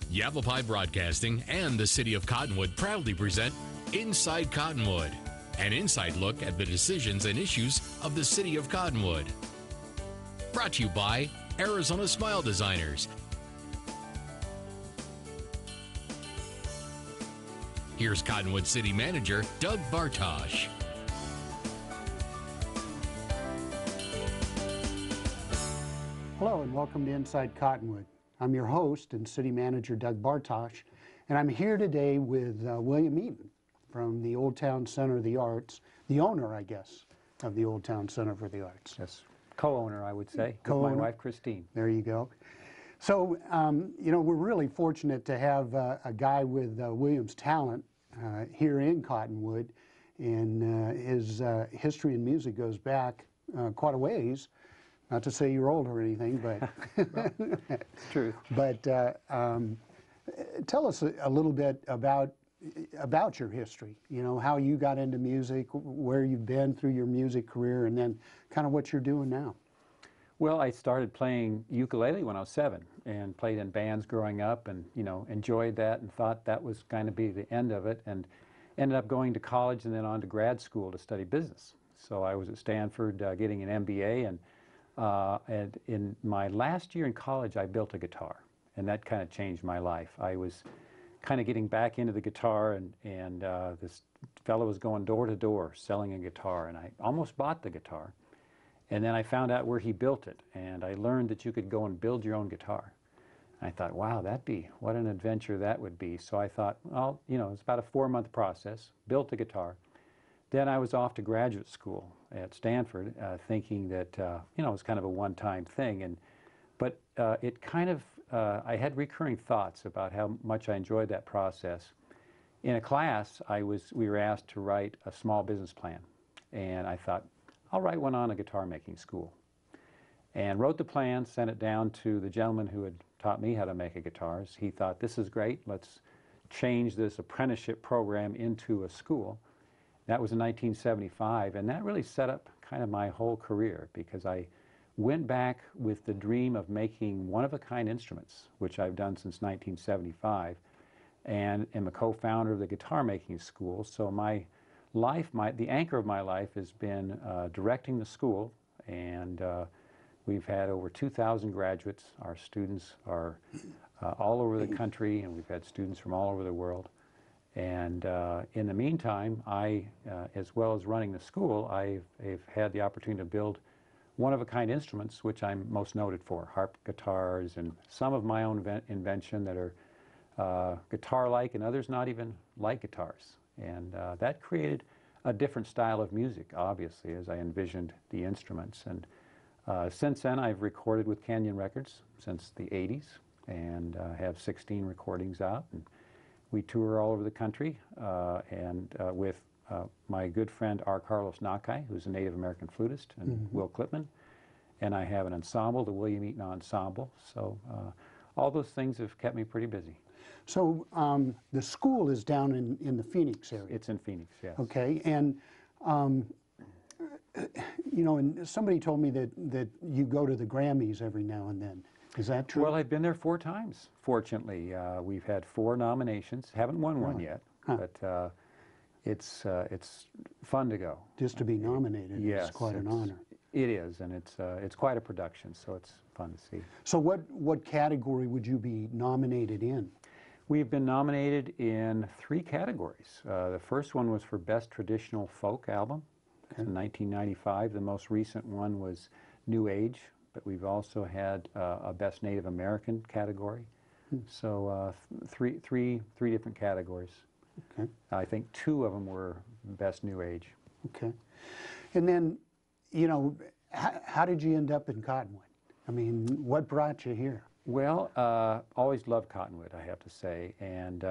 Yavapai Broadcasting and the City of Cottonwood proudly present Inside Cottonwood, an inside look at the decisions and issues of the City of Cottonwood. Brought to you by Arizona Smile Designers. Here's Cottonwood City Manager Doug Bartosh. Hello and welcome to Inside Cottonwood. I'm your host and City Manager Doug Bartosh, and I'm here today with William Eaton from the Old Town Center of the Arts, the owner, I guess, of the Old Town Center for the Arts. Yes, co-owner, I would say, Co-owner. with my wife, Christine. There you go. So, you know, we're really fortunate to have a guy with William's talent here in Cottonwood, and his history in music goes back quite a ways. Not to say you're old or anything, but It's true. But tell us a little bit about your history. You know, how you got into music, where you've been through your music career, and then kind of what you're doing now. Well, I started playing ukulele when I was 7 and played in bands growing up, and enjoyed that and thought that was going to be the end of it, and ended up going to college and then on to grad school to study business. So I was at Stanford getting an MBA, and in my last year in college, I built a guitar, and that kind of changed my life. I was kind of getting back into the guitar, and this fellow was going door to door selling a guitar, and I almost bought the guitar. And then I found out where he built it, and I learned that you could go and build your own guitar. I thought, wow, what an adventure that would be. So I thought, well, it's about a 4-month process, built the guitar. Then I was off to graduate school at Stanford, thinking that it was kind of a one-time thing, but it kind of I had recurring thoughts about how much I enjoyed that process. In a class, we were asked to write a small business plan, and I thought, I'll write one on a guitar making school, and wrote the plan, sent it down to the gentleman who had taught me how to make guitars. He thought, this is great, let's change this apprenticeship program into a school. That was in 1975, and that really set up kind of my whole career, because I went back with the dream of making one-of-a-kind instruments, which I've done since 1975, and am a co-founder of the guitar making school. So my life, the anchor of my life has been directing the school, and we've had over 2,000 graduates. Our students are all over the country, and we've had students from all over the world. And in the meantime, as well as running the school, I've had the opportunity to build one-of-a-kind instruments, which I'm most noted for, harp guitars, and some of my own invention that are guitar-like, and others not even like guitars. And that created a different style of music, obviously, as I envisioned the instruments. And since then, I've recorded with Canyon Records since the 80s, and have 16 recordings out. And we tour all over the country, with my good friend R. Carlos Nakai, who's a Native American flutist, and Will Clipman. And I have an ensemble, the William Eaton Ensemble. So all those things have kept me pretty busy. So the school is down in the Phoenix area. It's in Phoenix, yes. Okay, and and somebody told me that you go to the Grammys every now and then. Is that true? Well, I've been there 4 times, fortunately. We've had 4 nominations. Haven't won one yet, but it's fun to go. Just to be nominated is quite an honor. It is, and it's quite a production, so it's fun to see. So what category would you be nominated in? We've been nominated in 3 categories. The first one was for Best Traditional Folk Album. Okay. In 1995. The most recent one was New Age, but we've also had a Best Native American category. So three different categories. Okay. I think 2 of them were Best New Age. Okay. And then, how did you end up in Cottonwood? I mean, what brought you here? Well, always loved Cottonwood, I have to say. And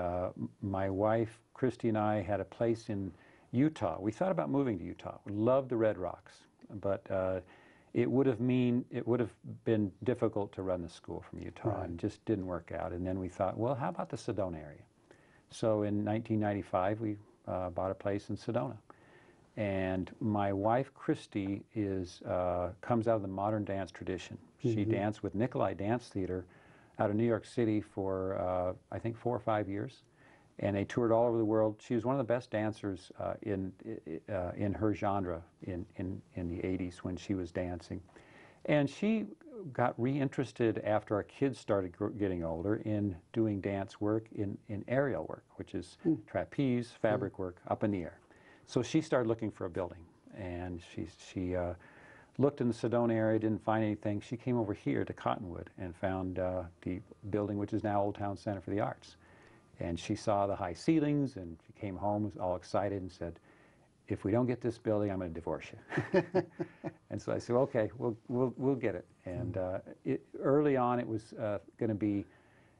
my wife, Christy, and I had a place in Utah. We thought about moving to Utah. We loved the Red Rocks, but it would have been difficult to run the school from Utah, and just didn't work out. And then we thought, well, how about the Sedona area? So in 1995, we bought a place in Sedona. And my wife, Christy, comes out of the modern dance tradition. She danced with Nikolai Dance Theater out of New York City for, I think, 4 or 5 years. And they toured all over the world. She was one of the best dancers in her genre in the 80s when she was dancing. And she got reinterested after our kids started getting older in doing dance work in aerial work, which is trapeze, fabric work up in the air. So she started looking for a building, and she looked in the Sedona area, didn't find anything. She came over here to Cottonwood and found the building, which is now Old Town Center for the Arts. And she saw the high ceilings, and she came home, was all excited, and said, "If we don't get this building, I'm going to divorce you." And so I said, "Okay, we'll get it." And early on, it was going to be,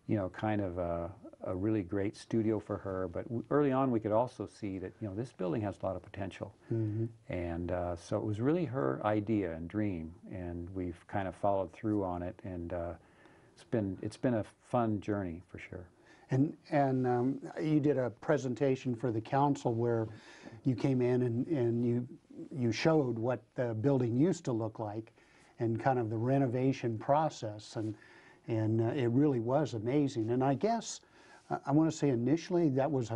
you know, kind of a really great studio for her. But early on, we could also see that, you know, this building has a lot of potential. And so it was really her idea and dream, and we've kind of followed through on it. And it's been a fun journey for sure. And you did a presentation for the council where you came in and you showed what the building used to look like and kind of the renovation process, and it really was amazing. And I guess I want to say initially it was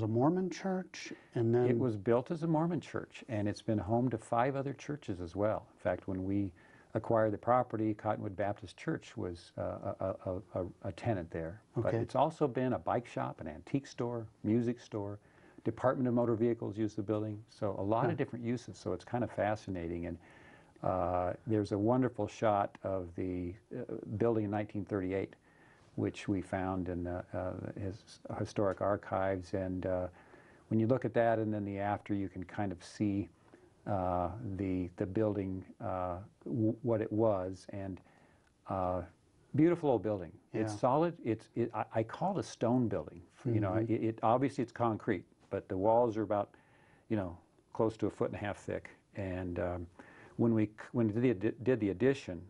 a Mormon church, and then it was built as a Mormon church, and it's been home to 5 other churches as well. In fact, when we acquired the property, Cottonwood Baptist Church was a tenant there. But it's also been a bike shop, an antique store, music store, Department of Motor Vehicles used the building, so a lot of different uses, so it's kind of fascinating. And there's a wonderful shot of the building in 1938, which we found in his historic archives, and when you look at that and then the after, you can kind of see the building, what it was, and beautiful old building. Yeah. It's solid. I call it a stone building. You know, obviously it's concrete, but the walls are about, you know, close to 1.5 feet thick. And when we did the addition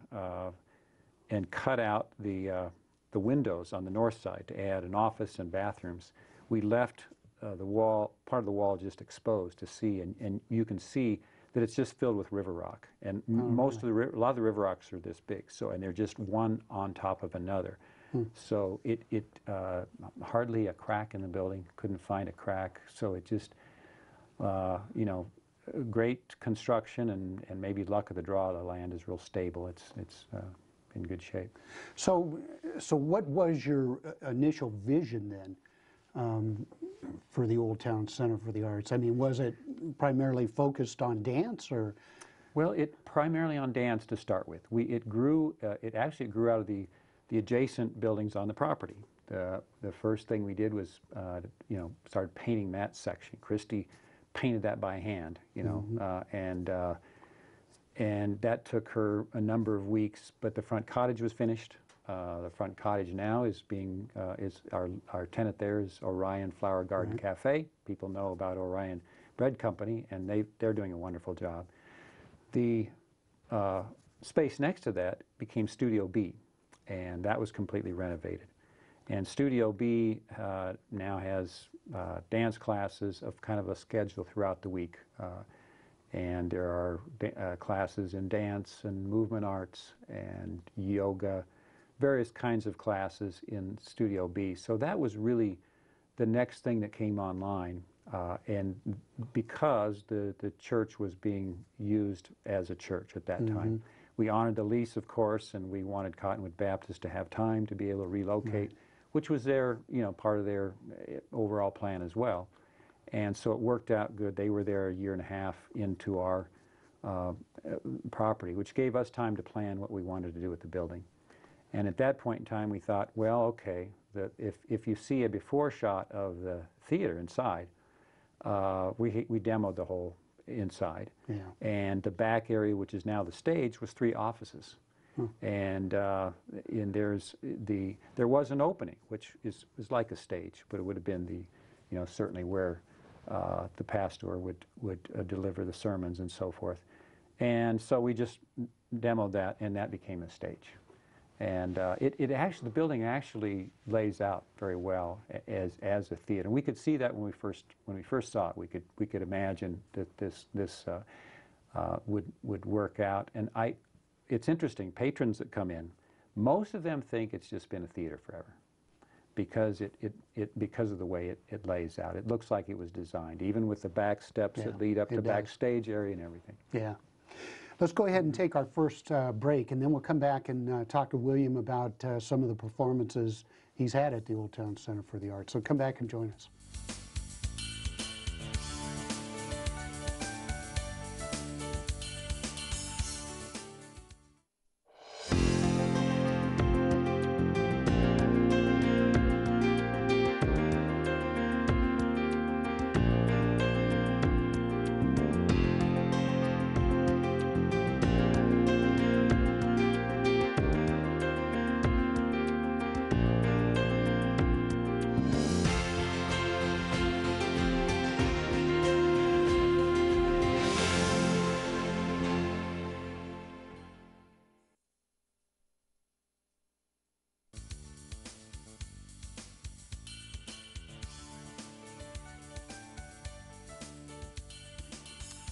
and cut out the windows on the north side to add an office and bathrooms, we left part of the wall just exposed to see, and you can see that it's just filled with river rock, and a lot of the river rocks are this big, and they're just one on top of another. So it hardly a crack in the building, couldn't find a crack, so it just you know, great construction, and maybe luck of the draw. The land is real stable. It's in good shape. So what was your initial vision then for the Old Town Center for the Arts? I mean, was it primarily focused on dance, or? Well, it primarily on dance to start with. It actually grew out of the adjacent buildings on the property. The first thing we did was, you know, started painting that section. Christy painted that by hand, you know, and that took her a number of weeks. But the front cottage was finished. The front cottage now is our tenant there is Orion Flower Garden Cafe. People know about Orion Bread Company, and they're doing a wonderful job. The space next to that became Studio B, and that was completely renovated. And Studio B now has dance classes of kind of a schedule throughout the week. And there are classes in dance and movement arts and yoga, various kinds of classes in Studio B. So that was really the next thing that came online. And because the church was being used as a church at that time, we honored the lease, of course, and we wanted Cottonwood Baptist to have time to be able to relocate, which was their, you know, part of their overall plan as well. And so it worked out good. They were there 1.5 years into our property, which gave us time to plan what we wanted to do with the building. And at that point in time, we thought, well, okay, if you see a before shot of the theater inside, we demoed the whole inside. And the back area, which is now the stage, was 3 offices. And there was an opening, which is like a stage, but it would have been you know, certainly where the pastor would deliver the sermons and so forth. And so we just demoed that, and that became a stage. And the building actually lays out very well as a theater. And we could see that when we first saw it. We could imagine that this would work out. And it's interesting. Patrons that come in, Most of them think it's just been a theater forever because because of the way it lays out. It looks like it was designed, even with the back steps that lead up to backstage area and everything. Yeah. Let's go ahead and take our first break, and then we'll come back and talk to William about some of the performances he's had at the Old Town Center for the Arts. So come back and join us.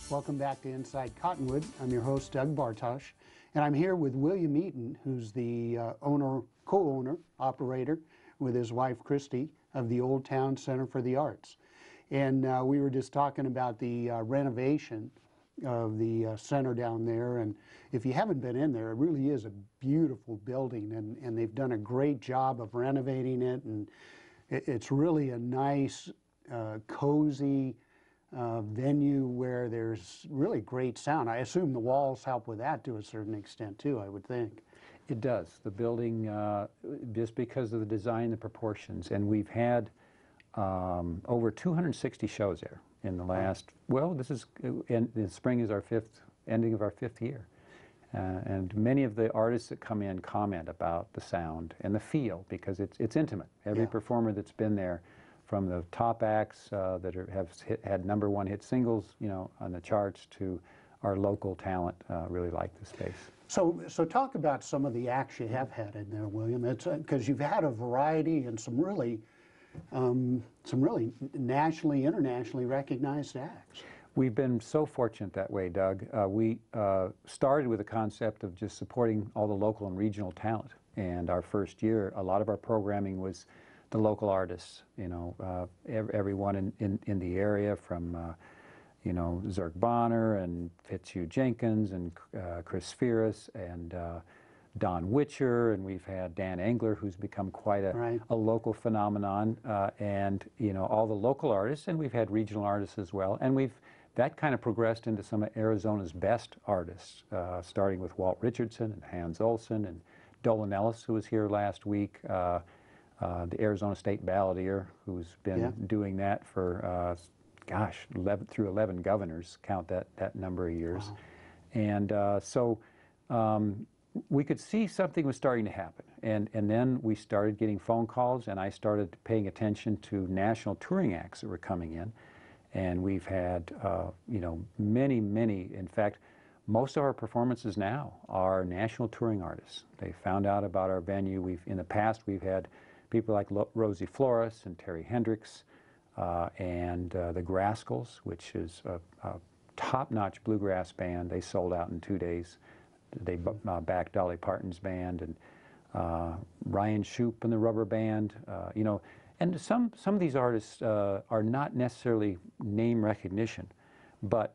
Welcome back to Inside Cottonwood. I'm your host, Doug Bartosh, and I'm here with William Eaton, who's the co-owner, operator, with his wife, Christy, of the Old Town Center for the Arts. And we were just talking about the renovation of the center down there, and if you haven't been in there, it really is a beautiful building, and they've done a great job of renovating it, and it's really a nice, cozy, venue where there's really great sound. I assume the walls help with that to a certain extent too, I would think. It does. The building, just because of the design, the proportions, and we've had over 260 shows there in the last, well, this is, in the spring is our ending of our fifth year. And many of the artists that come in comment about the sound and the feel, because it's intimate. Every performer that's been there, from the top acts that have had #1 hit singles, you know, on the charts, to our local talent, really like the space. So talk about some of the acts you have had in there, William. It's because you've had a variety and some really nationally, internationally recognized acts. We've been so fortunate that way, Doug. We started with a concept of just supporting all the local and regional talent. And our first year, a lot of our programming was the local artists, you know, everyone in the area, from, you know, Zerk Bonner and Fitzhugh Jenkins and Chris Spheris and Don Witcher, and we've had Dan Engler, who's become quite a local phenomenon, and, you know, all the local artists, and we've had regional artists as well, and that kind of progressed into some of Arizona's best artists, starting with Walt Richardson and Hans Olsen and Dolan Ellis, who was here last week, the Arizona State Balladeer, who's been doing that for, gosh, 11 governors, count that number of years. Wow. And so we could see something was starting to happen. And then we started getting phone calls, and I started paying attention to national touring acts that were coming in. And we've had, you know, many, in fact, most of our performances now are national touring artists. They found out about our venue. In the past, we've had people like Rosie Flores and Terry Hendricks, and the Grascals, which is a top-notch bluegrass band. They sold out in 2 days. They backed Dolly Parton's band, and Ryan Shoup and the Rubber Band, you know. And some of these artists are not necessarily name recognition, but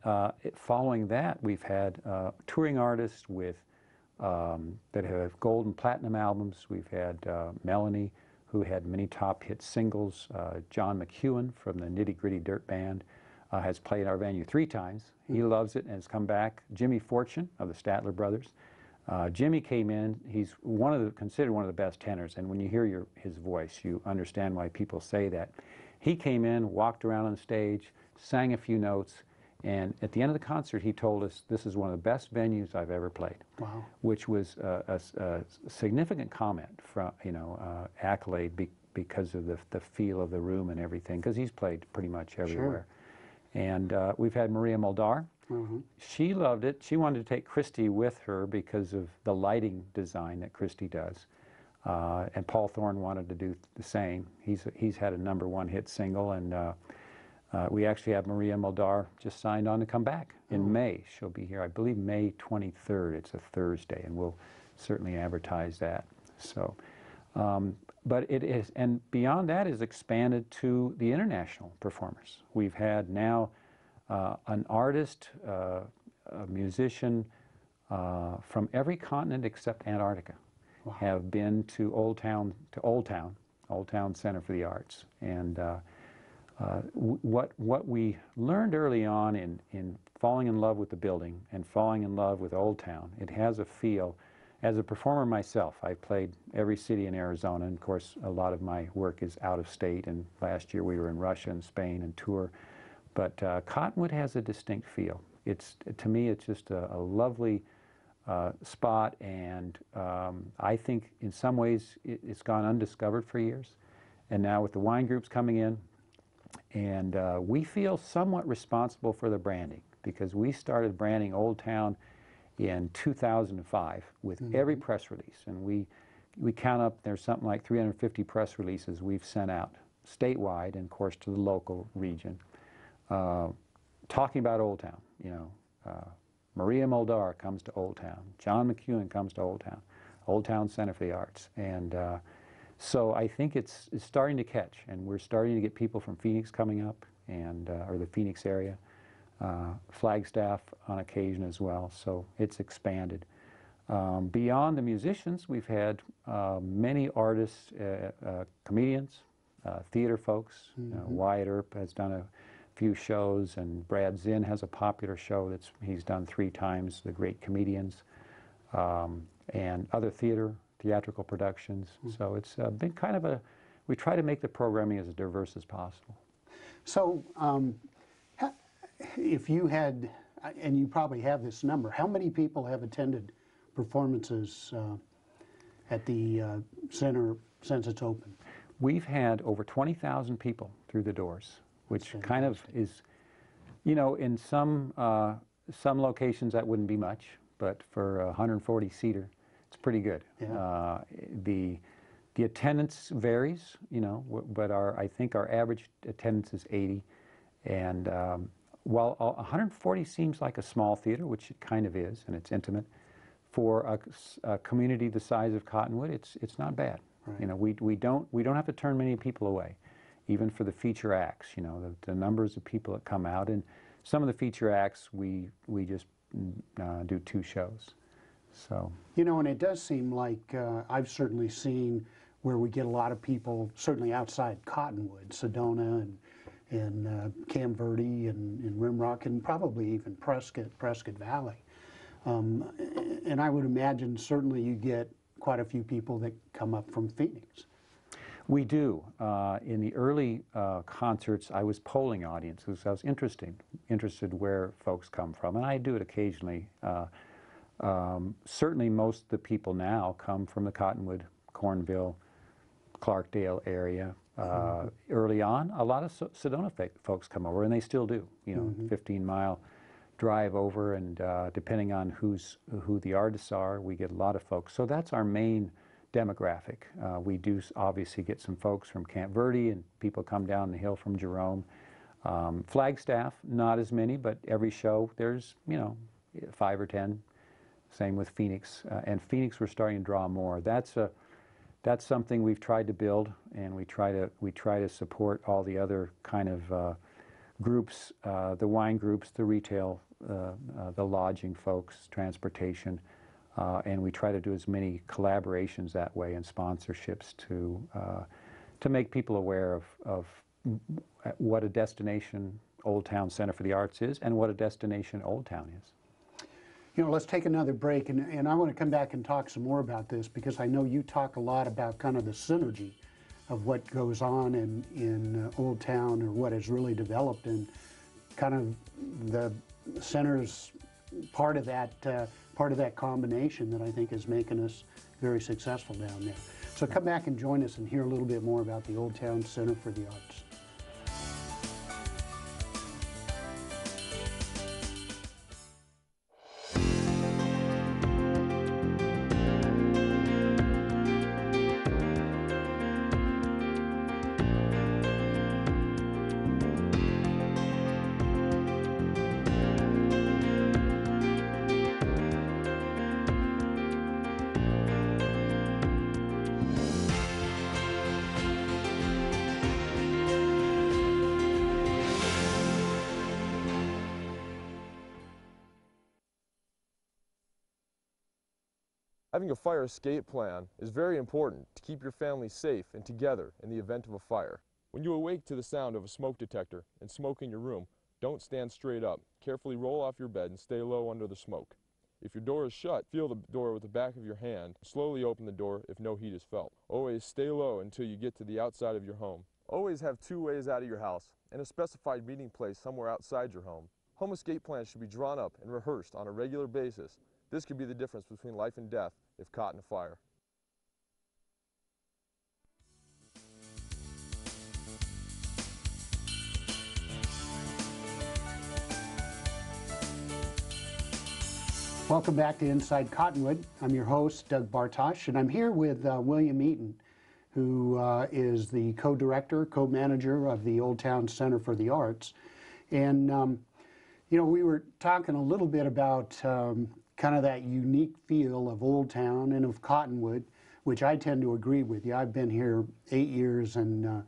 following that, we've had touring artists with that have gold and platinum albums. We've had Melanie, who had many top hit singles. John McEwen from the Nitty Gritty Dirt Band has played our venue 3 times. He loves it and has come back. Jimmy Fortune of the Statler Brothers. Jimmy came in. He's considered one of the best tenors, and when you hear his voice, you understand why people say that. He came in, walked around on stage, sang a few notes, and at the end of the concert, he told us, "This is one of the best venues I've ever played." Wow. Which was a significant comment, from, you know, accolade because of the feel of the room and everything, because he's played pretty much everywhere. Sure. And we've had Maria Muldaur. Mm-hmm. She loved it. She wanted to take Christy with her because of the lighting design that Christy does. And Paul Thorne wanted to do the same. He's had a #1 hit single, and we actually have Maria Muldaur just signed on to come back in May. She'll be here, I believe, May 23rd. It's a Thursday, and we'll certainly advertise that. So, but it is, and beyond that is expanded to the international performers. We've had now an artist, a musician from every continent except Antarctica. Wow. Have been to Old Town Center for the Arts. And what we learned early on in falling in love with the building and falling in love with Old Town, it has a feel. As a performer myself, I've played every city in Arizona, and of course a lot of my work is out of state, and last year we were in Russia and Spain and tour. But Cottonwood has a distinct feel. To me, it's just a lovely spot, and I think in some ways it's gone undiscovered for years. And now with the wine groups coming in, and we feel somewhat responsible for the branding, because we started branding Old Town in 2005 with every press release, and we count up, there's something like 350 press releases we've sent out statewide and of course to the local region, talking about Old Town. You know, Maria Muldaur comes to Old Town, John McEwen comes to Old Town Center for the Arts, and so I think it's starting to catch, and we're starting to get people from Phoenix coming up, and or the Phoenix area. Flagstaff on occasion as well, so it's expanded. Beyond the musicians, we've had many artists, comedians, theater folks. Wyatt Earp has done a few shows, and Brad Zinn has a popular show he's done 3 times, The Great Comedians, and other theatrical productions. So it's been kind of we try to make the programming as diverse as possible. So if you had, and you probably have this number, how many people have attended performances at the center since it's open? We've had over 20,000 people through the doors, which kind of is, you know, in some locations that wouldn't be much, but for a 140-seater, it's pretty good. Yeah. The attendance varies, you know, but I think our average attendance is 80, and while 140 seems like a small theater, which it kind of is, and it's intimate, for a community the size of Cottonwood, it's not bad. Right. You know, we don't have to turn many people away, even for the feature acts. You know, the numbers of people that come out, and some of the feature acts we just do 2 shows. So, you know, and it does seem like I've certainly seen where we get a lot of people, certainly outside Cottonwood, Sedona and Cam Verde and Rimrock, and probably even Prescott Valley. And I would imagine certainly you get quite a few people that come up from Phoenix. We do. In the early concerts, I was polling audiences. I was interested where folks come from, and I do it occasionally. Certainly most of the people now come from the Cottonwood, Cornville, Clarkdale area. Early on, a lot of Sedona folks come over, and they still do. You know, 15-mile drive over, and depending on who the artists are, we get a lot of folks. So that's our main demographic. We do obviously get some folks from Camp Verde, and people come down the hill from Jerome. Flagstaff, not as many, but every show there's, you know, 5 or 10. Same with Phoenix, and Phoenix we're starting to draw more. That's something we've tried to build, and we try to support all the other kind of groups, the wine groups, the retail, the lodging folks, transportation, and we try to do as many collaborations that way and sponsorships to make people aware of what a destination Old Town Center for the Arts is and what a destination Old Town is. You know, let's take another break, and I want to come back and talk some more about this, because I know you talk a lot about kind of the synergy of what goes on in Old Town, or what has really developed, and kind of the center's part of that combination that I think is making us very successful down there. So come back and join us and hear a little bit more about the Old Town Center for the Arts. Having a fire escape plan is very important to keep your family safe and together in the event of a fire. When you awake to the sound of a smoke detector and smoke in your room, don't stand straight up. Carefully roll off your bed and stay low under the smoke. If your door is shut, feel the door with the back of your hand. Slowly open the door if no heat is felt. Always stay low until you get to the outside of your home. Always have 2 ways out of your house and a specified meeting place somewhere outside your home. Home escape plans should be drawn up and rehearsed on a regular basis. This could be the difference between life and death if caught in a fire. Welcome back to Inside Cottonwood. I'm your host, Doug Bartosh, and I'm here with William Eaton, who is the co-director, co-manager of the Old Town Center for the Arts. And, you know, we were talking a little bit about kind of that unique feel of Old Town and of Cottonwood, which I tend to agree with you. I've been here 8 years, and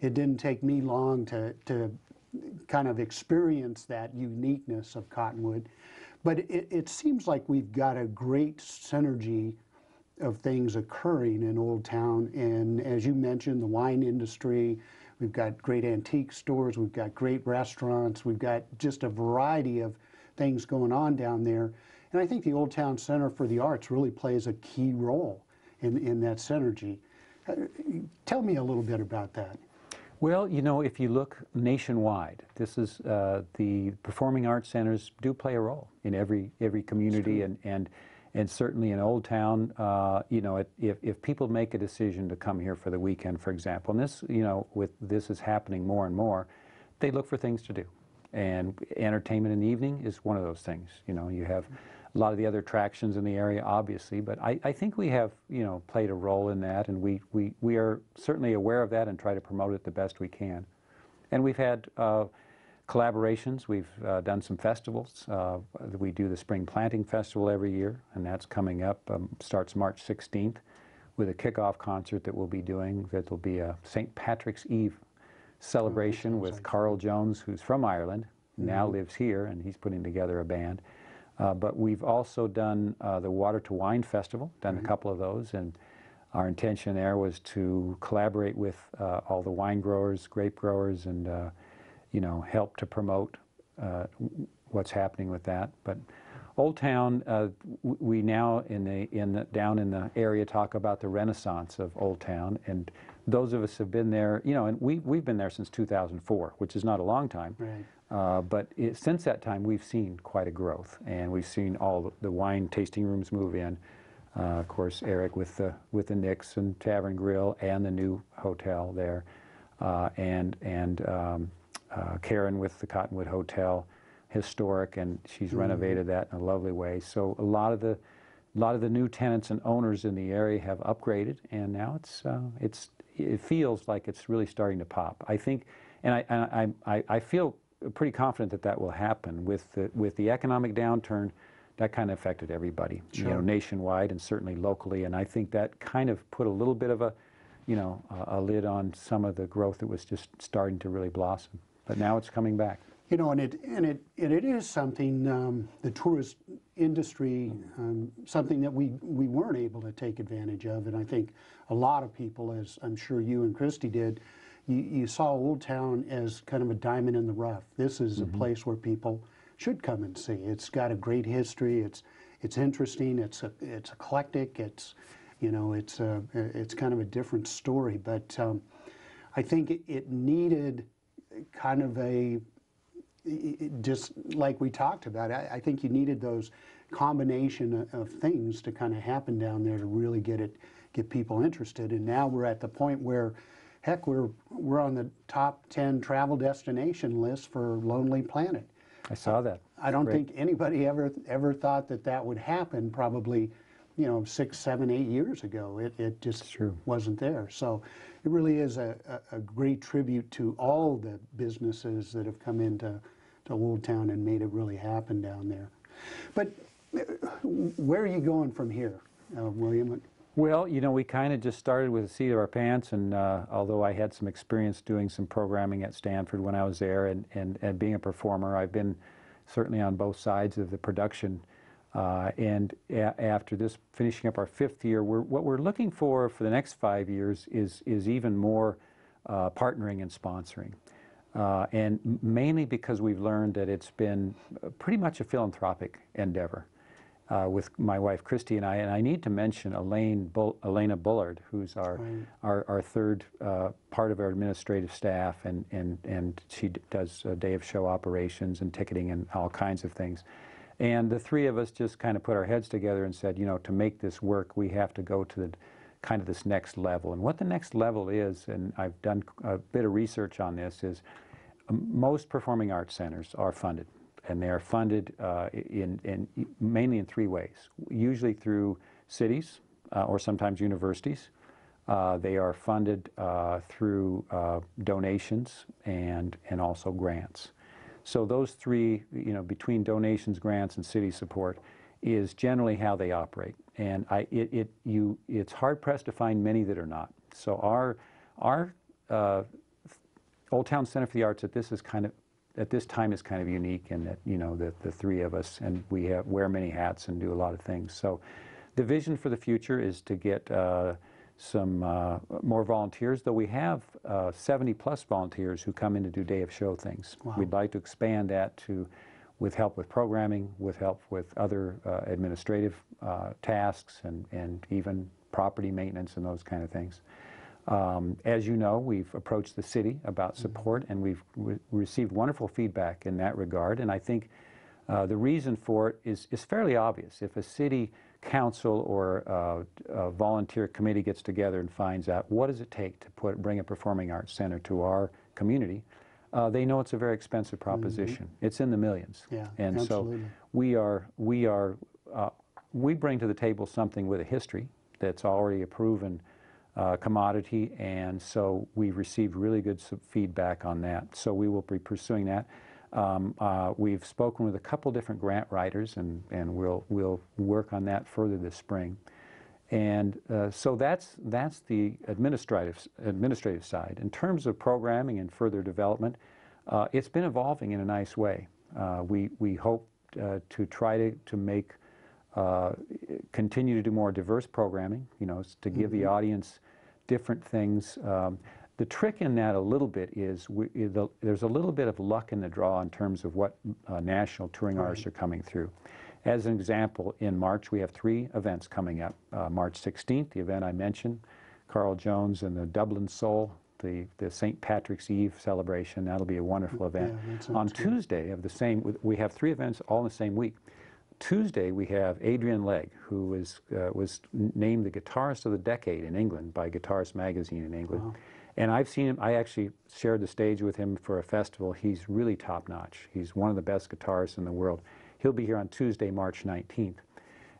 it didn't take me long to kind of experience that uniqueness of Cottonwood. But it seems like we've got a great synergy of things occurring in Old Town. And as you mentioned, the wine industry, we've got great antique stores, we've got great restaurants, we've got just a variety of things going on down there. And I think the Old Town Center for the Arts really plays a key role in that synergy. Tell me a little bit about that. Well, you know, if you look nationwide, this is the performing arts centers do play a role in every community, and certainly in Old Town. You know, if people make a decision to come here for the weekend, for example, and this, you know, with this is happening more and more, they look for things to do, and entertainment in the evening is one of those things. You know, you have a lot of the other attractions in the area, obviously, but I think we have, you know, played a role in that, and we are certainly aware of that and try to promote it the best we can. And we've had collaborations. We've done some festivals. We do the Spring Planting Festival every year, and that's coming up, starts March 16th with a kickoff concert that we'll be doing. That'll be a St. Patrick's Eve celebration with Carl Jones, who's from Ireland, now lives here, and he's putting together a band. But we've also done the Water to Wine Festival, done a couple of those, and our intention there was to collaborate with all the wine growers, grape growers, and you know, help to promote what's happening with that. But Old Town, we now down in the area talk about the renaissance of Old Town, and those of us have been there, you know, and we've been there since 2004, which is not a long time. Right. But since that time, we've seen quite a growth, and we've seen all the wine tasting rooms move in. Of course, Eric with the Nick's and Tavern Grill and the new hotel there, and Karen with the Cottonwood Hotel, historic, and she's renovated that in a lovely way. So a lot of the new tenants and owners in the area have upgraded, and now it feels like it's really starting to pop. I think, and I feel pretty confident that will happen with the economic downturn. That kind of affected everybody, you know, nationwide and certainly locally. And I think that kind of put a little bit of a lid on some of the growth that was just starting to really blossom. But now it's coming back. You know, and it is something, the tourist industry, something that we weren't able to take advantage of. And I think a lot of people, as I'm sure you and Christy did, you saw Old Town as kind of a diamond in the rough. This is a place where people should come and see. It's got a great history. It's interesting. It's eclectic. It's, you know, it's kind of a different story. But I think it needed kind of just like we talked about. I think you needed those combination of things to kind of happen down there to really get people interested. And now we're at the point where, heck, we're on the top 10 travel destination list for Lonely Planet. I saw that. I don't think anybody ever thought that would happen. Probably, you know, 6, 7, 8 years ago. It just wasn't there. So it really is a great tribute to all the businesses that have come into Old Town and made it really happen down there. But where are you going from here, William? Well, you know, we kind of just started with the seat of our pants, and although I had some experience doing some programming at Stanford when I was there and being a performer, I've been certainly on both sides of the production After this, finishing up our 5th year, what we're looking for the next 5 years is even more partnering and sponsoring. And mainly because we've learned that it's been pretty much a philanthropic endeavor with my wife Christy and I need to mention Elena Bullard, who's our third part of our administrative staff, and she does day of show operations and ticketing and all kinds of things. And the three of us just kind of put our heads together and said, you know, to make this work, we have to go to the kind of this next level. And what the next level is, and I've done a bit of research on this, is most performing arts centers are funded. And they are funded mainly in 3 ways. Usually through cities or sometimes universities. They are funded through donations and also grants. So those 3, you know, between donations, grants, and city support, is generally how they operate. And it's hard pressed to find many that are not. So our Old Town Center for the Arts at this time is kind of unique in that, you know, the 3 of us, and we wear many hats and do a lot of things. So the vision for the future is to get some more volunteers, though we have 70+ volunteers who come in to do day of show things. Wow. We'd like to expand that with help with programming, with help with other administrative tasks, and even property maintenance and those kind of things. As you know, we've approached the city about support, and we've received wonderful feedback in that regard. And I think the reason for it is fairly obvious. If a city council or a volunteer committee gets together and finds out what does it take to bring a performing arts center to our community, they know it's a very expensive proposition. It's in the millions. Yeah, and absolutely. So we bring to the table something with a history that's already a proven commodity, and so we've received really good feedback on that. So we will be pursuing that. We've spoken with a couple different grant writers, and we'll work on that further this spring. And so that's the administrative side. In terms of programming and further development, it's been evolving in a nice way. We hope to try to make continue to do more diverse programming, you know, to give the audience different things. The trick in that a little bit is there's a little bit of luck in the draw in terms of what national touring artists are coming through. As an example, in March we have 3 events coming up. March 16th, the event I mentioned, Carl Jones and the Dublin Soul, the St. Patrick's Eve celebration. That'll be a wonderful event. Yeah, on Tuesday of the same, we have 3 events all in the same week. Tuesday we have Adrian Legg, who was named the Guitarist of the Decade in England by Guitarist Magazine in England. Wow. And I've seen him, I actually shared the stage with him for a festival. He's really top-notch. He's one of the best guitarists in the world. He'll be here on Tuesday, March 19th.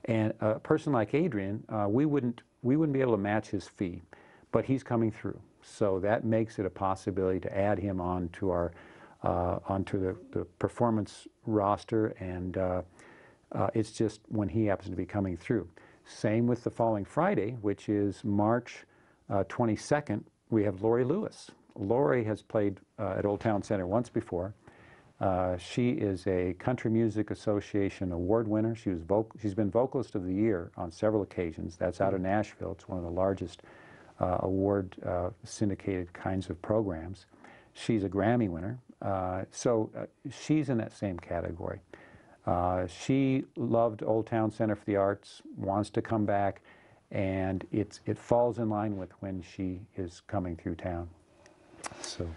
And a person like Adrian, we wouldn't be able to match his fee, but he's coming through. So that makes it a possibility to add him onto the performance roster, and it's just when he happens to be coming through. Same with the following Friday, which is March 22nd. We have Lori Lewis. Lori has played at Old Town Center once before. She is a Country Music Association award winner. She's been Vocalist of the Year on several occasions. That's out of Nashville. It's one of the largest award syndicated kinds of programs. She's a Grammy winner. So she's in that same category. She loved Old Town Center for the Arts, wants to come back, and it falls in line with when she is coming through town. So,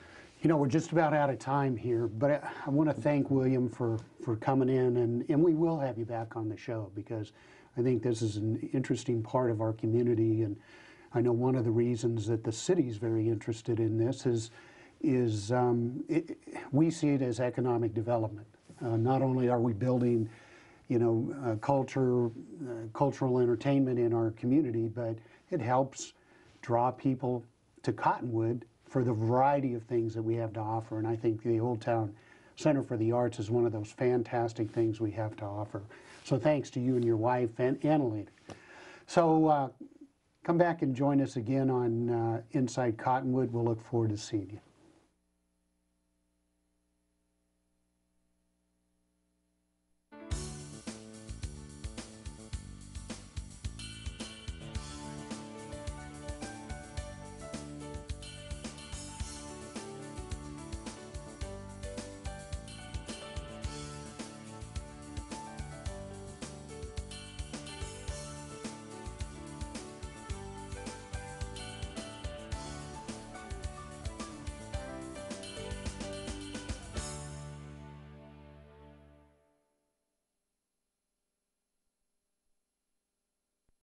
you know, we're just about out of time here, but I want to thank William for coming in, and we will have you back on the show, because I think this is an interesting part of our community, and I know one of the reasons that the city's very interested in this is we see it as economic development. Not only are we building, you know, cultural entertainment in our community, but it helps draw people to Cottonwood for the variety of things that we have to offer. And I think the Old Town Center for the Arts is one of those fantastic things we have to offer. So thanks to you and your wife and Elena. So come back and join us again on Inside Cottonwood. We'll look forward to seeing you.